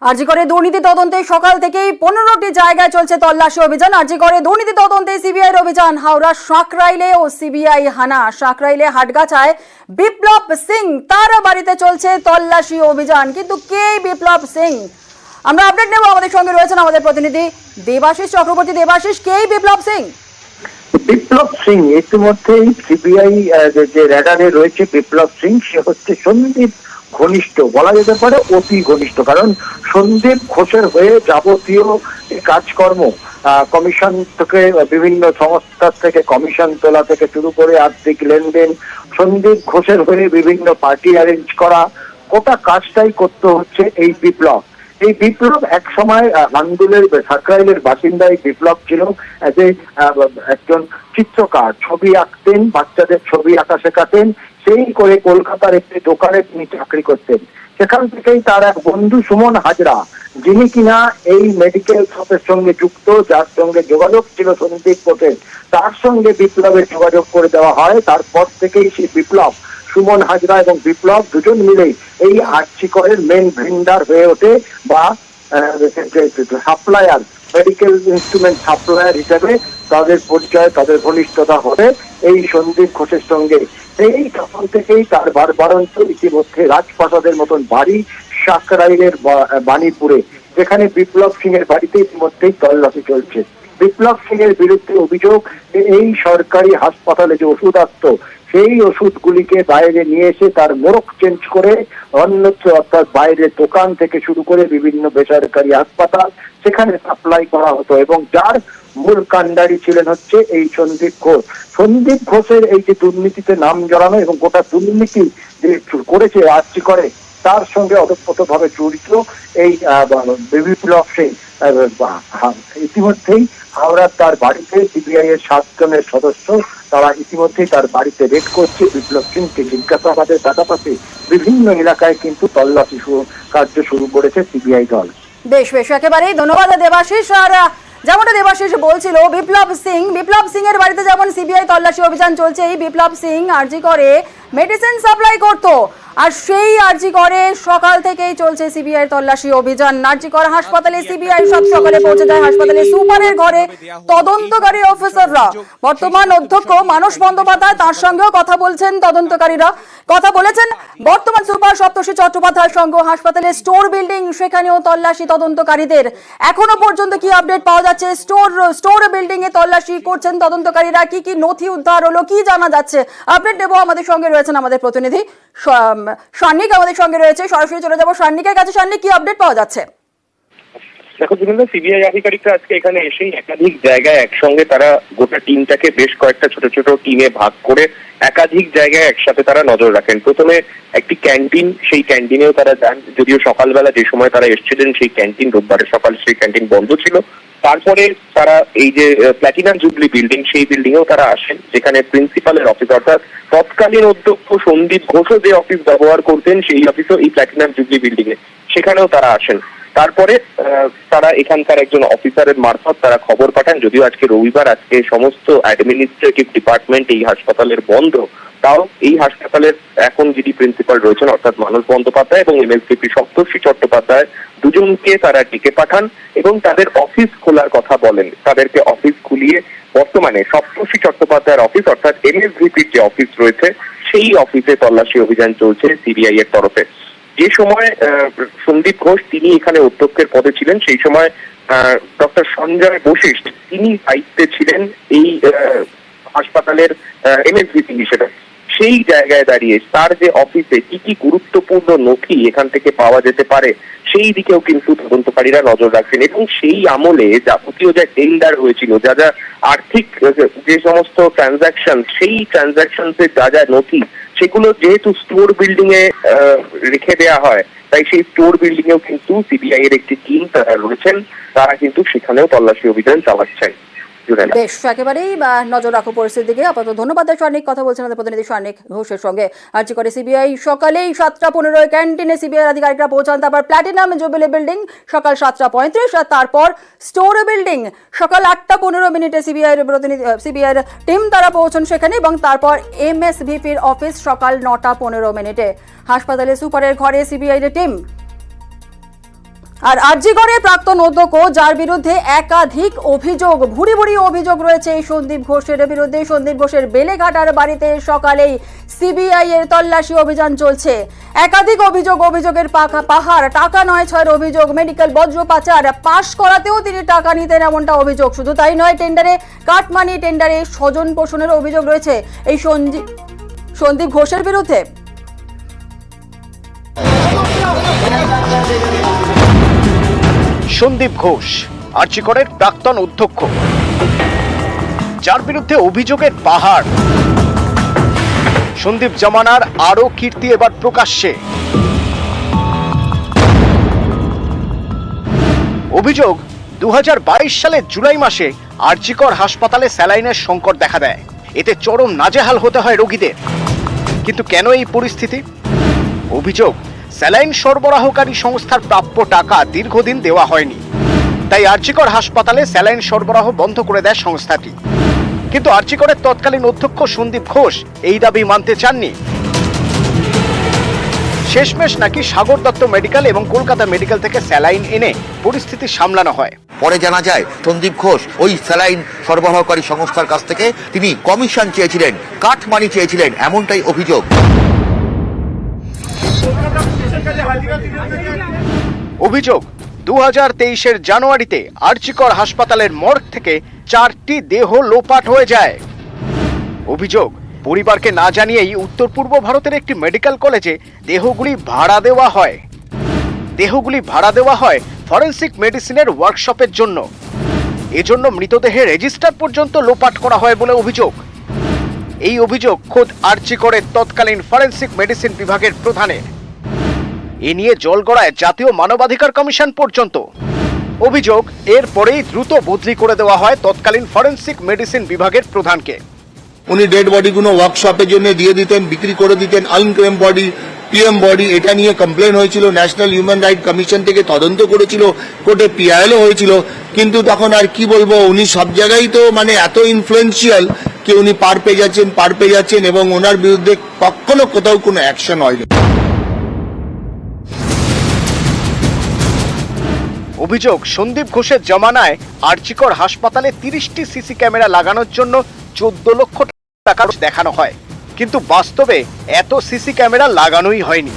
আরজি করে দুর্নীতি তদন্তে সকাল থেকেই 15টি জায়গায় চলছে তল্লাশি অভিযান। আরজি করে দুর্নীতি তদন্তে সিবিআইর অভিযান। হাওড়া সাঁকরাইলে ও সিবিআই হানা। সাঁকরাইলে হাটগাছায় বিপ্লব সিং, তার বাড়িতে চলছে তল্লাশি অভিযান। কিন্তু কে বিপ্লব সিং? আমরা আপডেট নেব। আমাদের সঙ্গে রয়েছেন আমাদের প্রতিনিধি দেবাশিস চক্রবর্তী। দেবাশিস, কে বিপ্লব সিং? বিপ্লব সিং ইতিমধ্যেই সিবিআই যে র্যাডারে রয়েছে বিপ্লব সিং, সে হচ্ছে সন্দীপ ঘনিষ্ঠ, বলা যেতে পারে অতি ঘনিষ্ঠ। কারণ সন্দীপ ঘোষের হয়ে যাবতীয় কাজকর্ম, কমিশন থেকে বিভিন্ন সংস্থার থেকে কমিশন তোলা থেকে শুরু করে আর্থিক লেনদেন, সন্দীপ ঘোষের হয়ে বিভিন্ন পার্টি অ্যারেঞ্জ করা, গোটা কাজটাই করতে হচ্ছে এই বিপ্লব। এই বিপ্লব এক সময় আন্দুলের সাঁকরাইলের বাসিন্দা এই বিপ্লব ছিল একজন চিত্রকার, ছবি আঁকতেন, বাচ্চাদের ছবি আঁকা শেখাতেন। সেই করে কলকাতার একটি দোকানে তিনি চাকরি করতেন। সেখান থেকেই তার এক বন্ধু সুমন হাজরা, যিনি কিনা এই মেডিকেল শপের সঙ্গে যুক্ত, যার সঙ্গে যোগাযোগ ছিল সন্দীপ ঘোষের, তার সঙ্গে বিপ্লবের যোগাযোগ করে দেওয়া হয়। তারপর থেকেই সেই বিপ্লব, সুমন হাজরা এবং বিপ্লব দুজন মিলেই এই আরজি করের মেন ভেন্ডার হয়ে ওঠে, বা সাপ্লায়ার, মেডিকেল ইনস্ট্রুমেন্ট সাপ্লায়ার হিসেবে তাদের পরিচয়, তাদের ঘনিষ্ঠতা হবে এই সন্দীপ ঘোষের সঙ্গে। এই তখন থেকেই তার বারবারন্ত ইতিমধ্যে রাজপ্রাসাদের মতন বাড়ি সাঁকরাইলের বাণীপুরে, যেখানে বিপ্লব সিং এর বাড়িতে ইতিমধ্যেই তল্লাশি চলছে। বিপ্লব সিং এর বিরুদ্ধে অভিযোগ যে এই সরকারি হাসপাতালে যে ওষুধ আসতো, সেই ওষুধগুলিকে বাইরে নিয়ে এসে তার মোড়ক চেঞ্জ করে অন্যত্র, অর্থাৎ বাইরের দোকান থেকে শুরু করে বিভিন্ন বেসরকারি হাসপাতাল, সেখানে সাপ্লাই করা হতো। এবং যার মূল কাণ্ডারি ছিলেন হচ্ছে এই সন্দীপ ঘোষ। সন্দীপ ঘোষের এই যে দুর্নীতিতে নাম জড়ানো এবং গোটা দুর্নীতি যে করেছে আরজি করে, তার সঙ্গে ওতপ্রোতভাবে জড়িত এই বিপ্লব সিং। ইতিমধ্যেই হাওড়ার তার বাড়িতে সিবিআই এর 7 জনের সদস্য, তারা ইতিমধ্যেই তার বাড়িতে রেড করছে। বিপ্লব সিংকে জিজ্ঞাসাবাদের পাশাপাশি বিভিন্ন এলাকায় কিন্তু তল্লাশি কার্য শুরু করেছে সিবিআই দল। বেশ বেশ, একেবারেই ধন্যবাদ দেবাশিস। আর যেমনটা দেবাশিস বলছিল, বিপ্লব সিং এর বাড়িতে যেমন সিবিআই তল্লাশি অভিযান চলছে, এই বিপ্লব সিং আরজি করে মেডিসিন সাপ্লাই করতো, আর সেই আরজি করে সকাল থেকেই চলছে সিবিআই তল্লাশি অভিযান। আরজি করে হাসপাতালে সিবিআই সব সকালে পৌঁছে যায়। হাসপাতালে সুপারের ঘরে তদন্তকারী অফিসাররা, বর্তমান অধ্যক্ষ মানস বন্দ্যোপাধ্যায়, তার সঙ্গেও কথা বলছেন তদন্তকারীরা, কথা বলেছেন বর্তমান সুপার সপ্তর্ষি চট্টোপাধ্যায়ের সঙ্গে। হাসপাতালে স্টোর বিল্ডিং, সেখানেও তল্লাশি তদন্তকারীদের। এখনো পর্যন্ত কি আপডেট পাওয়া যাচ্ছে? স্টোর বিল্ডিং এ তল্লাশি করছেন তদন্তকারীরা, কি কি নথি উদ্ধার হলো, কি জানা যাচ্ছে? আপডেট দেবো। আমাদের সঙ্গে রয়েছেন আমাদের প্রতিনিধি সান্নিক, আমাদের সঙ্গে রয়েছে। সরাসরি চলে যাবো সান্নিকের কাছে। সান্নিক, কি আপডেট পাওয়া যাচ্ছে? দেখো বিভিন্ন সিবিআই আধিকারিকরা আজকে এখানে এসেই একাধিক জায়গায় একসঙ্গে তারা গোটা টিমটাকে বেশ কয়েকটা ছোট ছোট টিমে ভাগ করে একাধিক জায়গায় একসাথে তারা নজর রাখেন। প্রথমে একটি ক্যান্টিন, সেই ক্যান্টিনেও তারা যান, যদিও সকালবেলা যে সময় তারা এসেছিলেন সেই ক্যান্টিন, রোববারের সকালে সেই ক্যান্টিন বন্ধ ছিল। তারপরে তারা এই যে প্ল্যাটিনাম জুবলি বিল্ডিং, সেই বিল্ডিং এও তারা আসেন, যেখানে প্রিন্সিপালের অফিস, অর্থাৎ তৎকালীন অধ্যক্ষ সন্দীপ ঘোষও যে অফিস ব্যবহার করতেন, সেই অফিসও এই প্ল্যাটিনাম জুবলি বিল্ডিং এ, সেখানেও তারা আসেন। তারপরে তারা এখানকার একজন অফিসারের মারফত তারা খবর পাঠান, যদিও আজকে রবিবার, আজকে সমস্ত অ্যাডমিনিস্ট্রেটিভ ডিপার্টমেন্ট এই হাসপাতালের বন্ধ, তাও এই হাসপাতালের এখন যিনি প্রিন্সিপাল রয়েছেন অর্থাৎ মানস বন্দ্যোপাধ্যায় এবং এমএলসিপি সপ্তর্ষি চট্টোপাধ্যায়, দুজনকে তারা ডেকে পাঠান এবং তাদের অফিস খোলার কথা বলেন। তাদেরকে অফিস খুলিয়ে বর্তমানে সপ্তর্ষি চট্টোপাধ্যায়ের অফিস অর্থাৎ এমএসভিপির যে অফিস রয়েছে, সেই অফিসে তল্লাশি অভিযান চলছে সিবিআই এর তরফে। যে সময় সন্দীপ ঘোষ তিনি এখানে অধ্যক্ষের পদে ছিলেন, সেই সময় ডক্টর সঞ্জয় বশিষ্ঠ তিনি দায়িত্বে ছিলেন এই হাসপাতালের এমএসভিপি হিসেবে। সেই জায়গায় দাঁড়িয়ে তার যে অফিসে কি কি গুরুত্বপূর্ণ নথি এখান থেকে পাওয়া যেতে পারে, সেই দিকেও কিন্তু তদন্তকারীরা নজর রাখছেন। এবং সেই আমলে যাবতীয় যে টেন্ডার হয়েছিল, যা যা আর্থিক যে সমস্ত ট্রানজাকশন, সেই ট্রানজাকশনসের যা যা নথি, সেগুলো যেহেতু স্টোর বিল্ডিং এ রেখে দেওয়া হয়, তাই সেই স্টোর বিল্ডিং এও কিন্তু সিবিআই এর একটি টিম তারা রয়েছেন, তারা কিন্তু সেখানেও তল্লাশি অভিযান চালাচ্ছেন। বেশ, একেবারেই নজর রাখো পরিস্থিতির দিকে। আপাতত ধন্যবাদ সান্নিক, কথা বলছেন আমাদের প্রতিনিধি সান্নিক ঘোষের সঙ্গে। আরজি করে সিবিআই সকালেই 7:15 ক্যান্টিনে সিবিআই আধিকারিকরা পৌঁছান, তারপর প্ল্যাটিনাম জুবিলি বিল্ডিং সকাল 7:35, আর তারপর স্টোর বিল্ডিং সকাল 8:15 সিবিআইয়ের টিম তারা পৌঁছন সেখানে, এবং তারপর এমএসভিপির অফিস সকাল 9:15। হাসপাতালে সুপারের ঘরে সিবিআইয়ের টিম। আর আরজি করে প্রাক্তন অধ্যক্ষ যার বিরুদ্ধে একাধিক অভিযোগ, ভুরি ভুরি অভিযোগ রয়েছে এই সন্দীপ ঘোষের বিরুদ্ধে। সন্দীপ ঘোষের বেলেঘাটার বাড়িতে সকালেই সিবিআই এর তল্লাশি অভিযান চলছে। একাধিক অভিযোগের পাহাড়, টাকা নয় ছয়ের অভিযোগ, মেডিকেল বজ্র পাচার, পাশ করাতেও তিনি টাকা নিতেন এমনটা অভিযোগ। শুধু তাই নয়, টেন্ডারে কাটমানি, টেন্ডারে স্বজন পোষণের অভিযোগ রয়েছে এই সন্দীপ ঘোষের বিরুদ্ধে। সন্দীপ ঘোষ আরজি করের প্রাক্তন অধ্যক্ষ, যার বিরুদ্ধে অভিযোগের পাহাড়। সন্দীপ জামানার আরো কীর্তি এবার প্রকাশ্যে। অভিযোগ 2022 সালের জুলাই মাসে আরজি কর হাসপাতালে স্যালাইনের সংকট দেখা দেয়। এতে চরম নাজেহাল হতে হয় রোগীদের। কিন্তু কেন এই পরিস্থিতি? অভিযোগ, স্যালাইন সরবরাহকারী সংস্থার প্রাপ্য টাকা দীর্ঘদিন দেওয়া হয়নি, তাই আরজি কর হাসপাতালে স্যালাইন সরবরাহ বন্ধ করে দেয় সংস্থাটি। কিন্তু আরজি করের তৎকালীন অধ্যক্ষ সন্দীপ ঘোষ এই দাবি মানতে চাননি। শেষমেশ নাকি সাগর দত্ত মেডিকেল এবং কলকাতা মেডিকেল থেকে স্যালাইন এনে পরিস্থিতি সামলানো হয়। পরে জানা যায় সন্দীপ ঘোষ ওই স্যালাইন সরবরাহকারী সংস্থার কাছ থেকে তিনি কমিশন চেয়েছিলেন, কাটমানি চেয়েছিলেন, এমনটাই অভিযোগ। অভিযোগ, 2023-এর জানুয়ারিতে আরজি কর হাসপাতালের মর্গ থেকে 4টি দেহ লোপাট হয়ে যায়। অভিযোগ, পরিবারকে না জানিয়েই উত্তর পূর্ব ভারতের একটি মেডিকেল কলেজে দেহগুলি ভাড়া দেওয়া হয় ফরেনসিক মেডিসিনের ওয়ার্কশপের জন্য। এজন্য মৃতদেহের রেজিস্টার পর্যন্ত লোপাট করা হয় বলে অভিযোগ। এই অভিযোগ খোদ আরজি করের তৎকালীন ফরেনসিক মেডিসিন বিভাগের প্রধানের। এ নিয়ে জল গড়ায় জাতীয় মানবাধিকার কমিশন পর্যন্ত। অভিযোগ, এরপরেই দ্রুত বদলি করে দেওয়া হয় তৎকালীন ফরেনসিক মেডিসিন বিভাগের প্রধানকে। উনি ডেড বডিগুলো ওয়ার্কশপের জন্য দিয়ে দিতেন, বিক্রি করে দিতেন। আনক্লেম বডি, পিএম বডি, এটা নিয়ে কমপ্লেন হয়েছিল, ন্যাশনাল হিউম্যান রাইট কমিশন থেকে তদন্ত করেছিল, কোর্টে পিআইএলও হয়েছিল। কিন্তু তখন আর কি বলবো, উনি সব জায়গায় তো মানে এত ইনফ্লুয়েন্সিয়াল কি উনি পার পেয়ে যাচ্ছেন এবং ওনার বিরুদ্ধে কখনো কোথাও কোনো অ্যাকশন হয়নি। অভিযোগ, সন্দীপ ঘোষের জমানায় আরজি কর হাসপাতালে 30টি সিসি ক্যামেরা লাগানোর জন্য 14 লক্ষ টাকা দেখানো হয়, কিন্তু বাস্তবে এত সিসি ক্যামেরা লাগানোই হয়নি।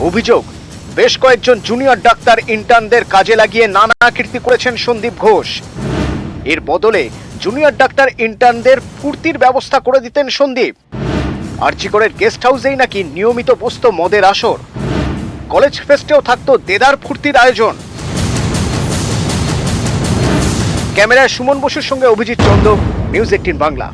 অভিযোগ, বেশ কয়েকজন জুনিয়র ডাক্তার ইন্টার্নদের কাজে লাগিয়ে নানা কীর্তি করেছেন সন্দীপ ঘোষ। এর বদলে জুনিয়র ডাক্তার ইন্টার্নদের ফুর্তির ব্যবস্থা করে দিতেন সন্দীপ। আরজি করের গেস্ট হাউসেই নাকি নিয়মিত বসত মদের আসর, কলেজ ফেস্টেও থাকতো দেদার ফুর্তির আয়োজন। ক্যামেরায় সুমন বসুর সঙ্গে অভিজিৎ চন্দ্র, নিউজ 18 বাংলা।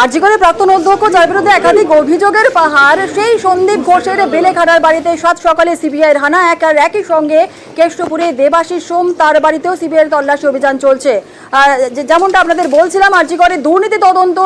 আরজি করে প্রাক্তন অধ্যক্ষ যার বিরুদ্ধে একাধিক অভিযোগের পাহাড়, সেই সন্দীপ ঘোষের বেলেঘাটার বাড়িতে সাত সকালে সিবিআইয়ের হানা। একই সঙ্গে কেষ্টপুরে দেবাশিস সোম, তার বাড়িতেও সিবিআইয়ের তল্লাশি অভিযান চলছে। যেমনটা আপনাদের বলছিলাম, আরজি করে দুর্নীতি তদন্ত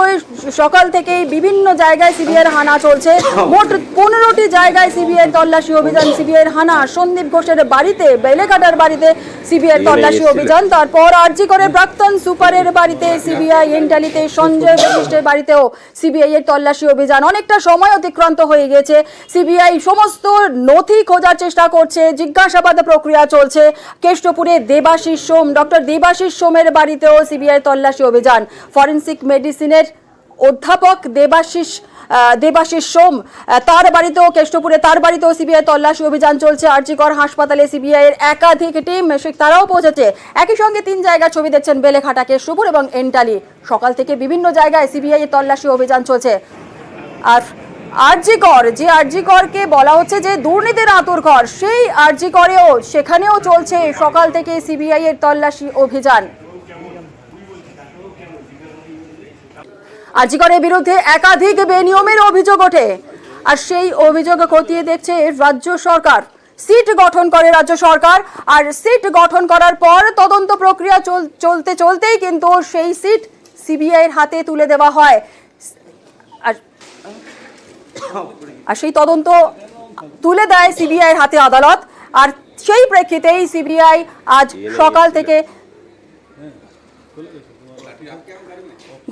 সকাল থেকেই বিভিন্ন জায়গায় সিবিআইয়ের হানা চলছে। মোট 15টি জায়গায় সিবিআইয়ের তল্লাশি অভিযান, সিবিআইয়ের হানা। সন্দীপ ঘোষের বাড়িতে, বেলেঘাটার বাড়িতে সিবিআইয়ের তল্লাশি অভিযান। তারপর আরজি করে প্রাক্তন সুপারের বাড়িতে সিবিআই, এন্টালিতে সঞ্জয় বশিষ্ঠের বাড়িতেও সিবিআই এর তল্লাশি অভিযান। অনেকটা সময় অতিক্রান্ত হয়ে গেছে। সিবিআই সমস্ত নথি খোঁজার চেষ্টা করছে, জিজ্ঞাসাবাদ প্রক্রিয়া চলছে। কেষ্টপুরে দেবাশিস সোম, ডক্টর দেবাশিস সোমের বাড়িতেও সিবিআই তল্লাশি অভিযান। ফরেনসিক মেডিসিনের অধ্যাপক দেবাশিস সোম, তার বাড়িতেও, কেষ্টপুরে তার বাড়িতেও সিবিআই তল্লাশি অভিযান চলছে। আরজি কর হাসপাতালে সিবিআই এর একাধিক টিম, তারাও পৌঁছেছে। একই সঙ্গে 3 জায়গায় ছবি দেখছেন, বেলেঘাটা, কেষ্টপুর এবং এন্টালি। সকাল থেকে বিভিন্ন জায়গায় সিবিআই এর তল্লাশি অভিযান চলছে। আর আরজি করকে বলা হচ্ছে যে দুর্নীতির আঁতুড়ঘর, সেই আরজি করেও সেখানেও চলছে সকাল থেকে সিবিআই এর তল্লাশি অভিযান। আরজি করের বিরুদ্ধে একাধিক বেনিয়মের অভিযোগ ওঠে, আর সেই অভিযোগ খতিয়ে দেখছে রাজ্য সরকার। সিট গঠন করে রাজ্য সরকার, আর সিট গঠন করার পর তদন্ত প্রক্রিয়া চলতেই কিন্তু সেই সিট সিবিআই এর হাতে তুলে দেওয়া হয়। আর সেই তদন্ত তুলে দেয় সিবিআই এর হাতে আদালত। আর সেই প্রেক্ষিতেই সিবিআই আজ সকাল থেকে,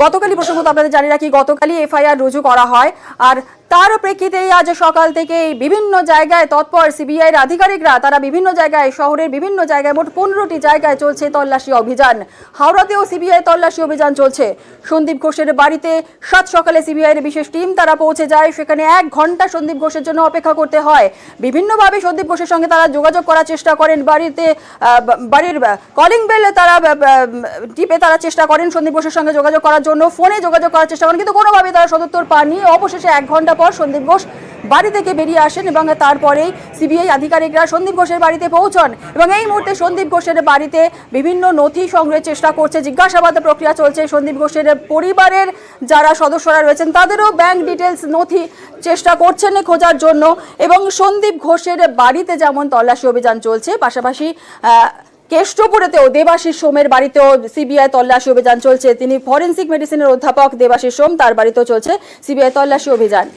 গতকালই প্রসঙ্গত আপনাদের জানি রাখি, গতকালই এফআইআর রুজু করা হয়। আর তার প্রেক্ষিতেই আজ সকাল থেকেই বিভিন্ন জায়গায় তৎপর সিবিআইয়ের আধিকারিকরা। তারা বিভিন্ন জায়গায়, শহরের বিভিন্ন জায়গায়, মোট 15টি জায়গায় চলছে তল্লাশি অভিযান। হাওড়াতেও সিবিআই তল্লাশি অভিযান চলছে। সন্দীপ ঘোষের বাড়িতে সাত সকালে সিবিআইয়ের বিশেষ টিম তারা পৌঁছে যায়। সেখানে 1 ঘন্টা সন্দীপ ঘোষের জন্য অপেক্ষা করতে হয়। বিভিন্নভাবে সন্দীপ ঘোষের সঙ্গে তারা যোগাযোগ করার চেষ্টা করেন। বাড়ির কলিং বেল তারা টিপে তারা চেষ্টা করেন সন্দীপ ঘোষের সঙ্গে যোগাযোগ করার জন্য, ফোনে যোগাযোগ করার চেষ্টা করেন, কিন্তু কোনোভাবেই তারা সদুত্তর পাননি। অবশেষে 1 ঘন্টা পর সন্দীপ ঘোষ বাড়ি থেকে বেরিয়ে আসেন এবং তারপরেই সিবিআই আধিকারিকরা সন্দীপ ঘোষের বাড়িতে পৌঁছন এবং এই মুহূর্তে সন্দীপ ঘোষের বাড়িতে বিভিন্ন নথি সংগ্রহের চেষ্টা করছে। জিজ্ঞাসাবাদ প্রক্রিয়া চলছে। সন্দীপ ঘোষের পরিবারের যারা সদস্যরা রয়েছেন তাদেরও ব্যাংক ডিটেলস নথি চেষ্টা করছেন খোঁজার জন্য। এবং সন্দীপ ঘোষের বাড়িতে যেমন তল্লাশি অভিযান চলছে, পাশাপাশি কেষ্টপুরেতেও দেবাশিস সোমের বাড়িতেও সিবিআই তল্লাশি অভিযান চলছে। তিনি ফরেন্সিক মেডিসিনের অধ্যাপক দেবাশিস সোম, তার বাড়িতেও চলছে সিবিআই তল্লাশি অভিযান।